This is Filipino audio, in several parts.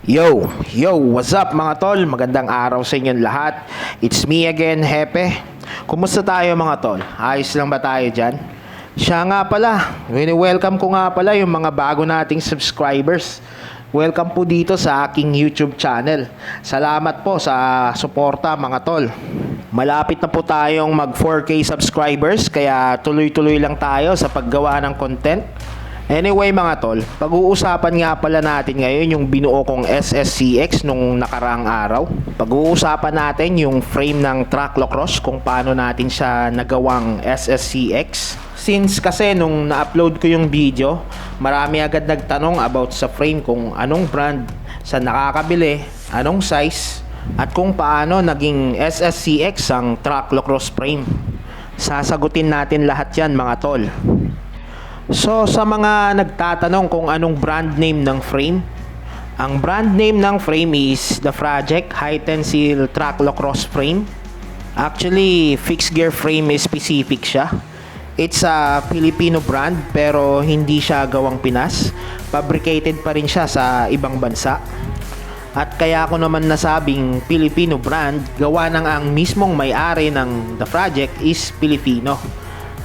What's up mga tol? Magandang araw sa inyong lahat. It's me again, Hepe. Kumusta tayo mga tol? Ayos lang ba tayo dyan? Siya nga pala, welcome ko nga pala yung mga bago nating subscribers. Welcome po dito sa aking YouTube channel. Salamat po sa suporta mga tol. Malapit na po tayong mag 4K subscribers, kaya tuloy-tuloy lang tayo sa paggawa ng content. Anyway mga tol, pag-uusapan nga pala natin ngayon yung binuo kong SSCX nung nakaraang araw. Pag-uusapan natin yung frame ng Traclocross, kung paano natin siya nagawang SSCX. Since kasi nung na-upload ko yung video, marami agad nagtanong about sa frame, kung anong brand, sa nakakabili, anong size, at kung paano naging SSCX ang Traclocross frame. Sasagutin natin lahat yan mga tol. So sa mga nagtatanong kung anong brand name ng frame, ang brand name ng frame is the Frajek High Tensile Traclocross frame. Actually, fixed gear frame specific siya. It's a Filipino brand pero hindi siya gawang Pinas. Fabricated pa rin siya sa ibang bansa. At kaya ko naman nasabing Filipino brand, gawa ng ang mismong may-ari ng the Frajek is Filipino.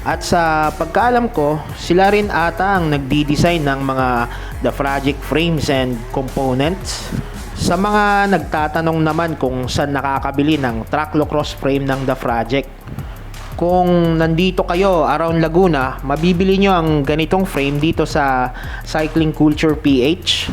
At sa pagkaalam ko, sila rin ata ang nagdi-design ng mga the Frajek frames and components. Sa mga nagtatanong naman kung saan nakakabili ng Traclocross frame ng the Frajek, kung nandito kayo around Laguna, mabibili nyo ang ganitong frame dito sa Cycling Culture PH.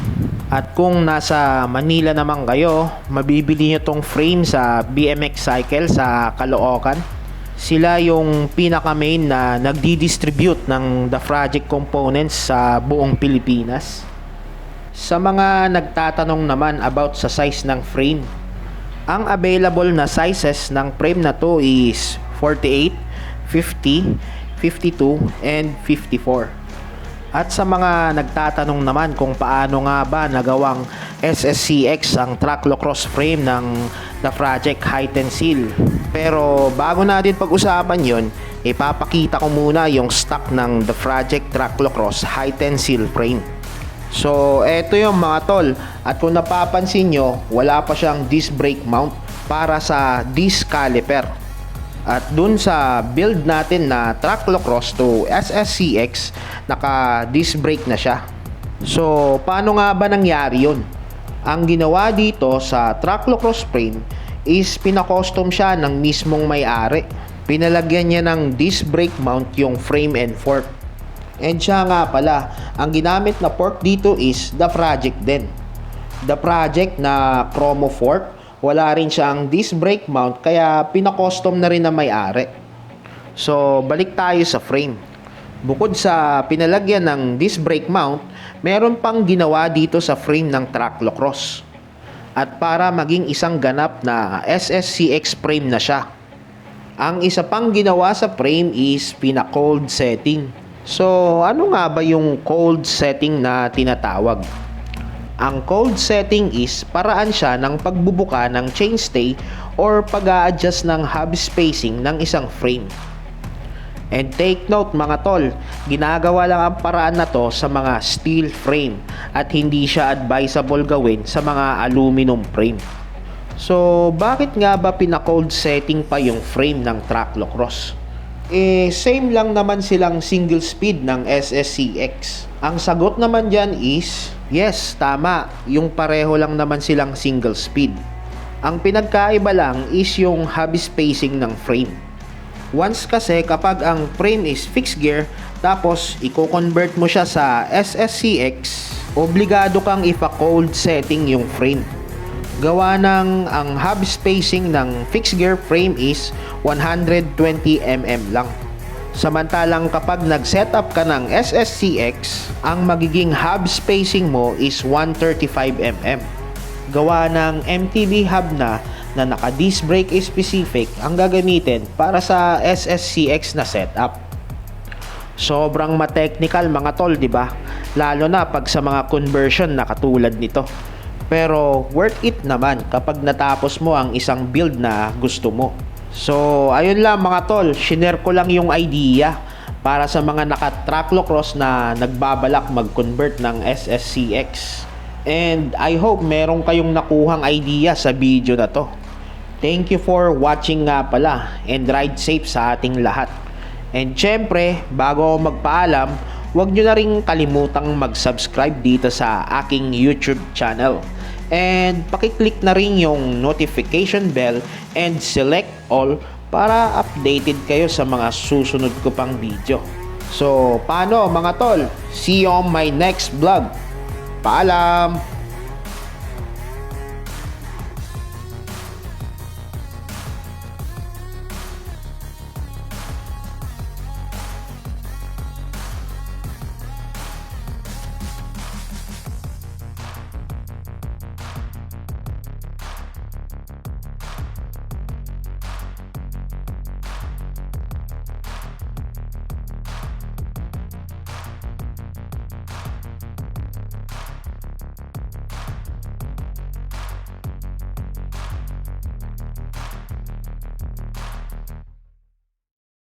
At kung nasa Manila naman kayo, mabibili nyo tong frame sa BMX Cycle sa Caloocan. Sila yung pinaka-main na nagdi-distribute ng the Frajek components sa buong Pilipinas. Sa mga nagtatanong naman about sa size ng frame, ang available na sizes ng frame na to is 48, 50, 52, and 54. At sa mga nagtatanong naman kung paano nga ba nagawang SSCX ang Traclocross frame ng the Frajek High Tensile. Pero bago natin pag-usapan yon, ipapakita ko muna yung stock ng the Frajek Traclocross High Tensile frame. So eto yung mga tol, at kung napapansin nyo, wala pa siyang disc brake mount para sa disc caliper. At dun sa build natin na Traclocross to SSCX, naka disc brake na siya. So paano nga ba nangyari yun? Ang ginawa dito sa Traclocross frame is pinakostom siya ng mismong may-ari. Pinalagyan niya ng disc brake mount yung frame and fork. And siya nga pala, ang ginamit na fork dito is the Frajek din. The Frajek na chromo fork, wala rin siyang disc brake mount, kaya pinakostom na rin na may-ari. So balik tayo sa frame. Bukod sa pinalagyan ng disc brake mount, meron pang ginawa dito sa frame ng Traclocross. At para maging isang ganap na SSCX frame na siya, ang isa pang ginawa sa frame is pina-cold setting. So ano nga ba yung cold setting na tinatawag? Ang cold setting is paraan siya ng pagbubuka ng chainstay or pag-a-adjust ng hub spacing ng isang frame. And take note mga tol, ginagawa lang ang paraan na to sa mga steel frame at hindi siya advisable gawin sa mga aluminum frame. So bakit nga ba pina-cold setting pa yung frame ng Traclocross? Same lang naman silang single speed ng SSCX. Ang sagot naman dyan is, yes, tama, yung pareho lang naman silang single speed. Ang pinagkaiba lang is yung hub spacing ng frame. Once kasi kapag ang frame is fixed gear, tapos i-convert mo siya sa SSCX, obligado kang ipa-cold setting yung frame. Gawa ng ang hub spacing ng fixed gear frame is 120 mm lang. Samantalang kapag nag-setup ka ng SSCX, ang magiging hub spacing mo is 135 mm. Gawa ng MTB hub na naka-disc brake specific ang gagamitin para sa SSCX na setup. Sobrang ma-technical mga tol, di ba? Lalo na pag sa mga conversion na katulad nito. Pero worth it naman kapag natapos mo ang isang build na gusto mo. So ayun lang mga tol, shinare ko lang yung idea para sa mga naka-Traclocross na nagbabalak mag-convert ng SSCX. And I hope meron kayong nakuhang idea sa video na to. Thank you for watching nga pala, and ride safe sa ating lahat. And syempre, bago ako magpaalam, huwag nyo na rin kalimutang mag-subscribe dito sa aking YouTube channel. And pakiclick na rin yung notification bell and select all para updated kayo sa mga susunod ko pang video. So, paano mga tol? See you on my next vlog. Paalam!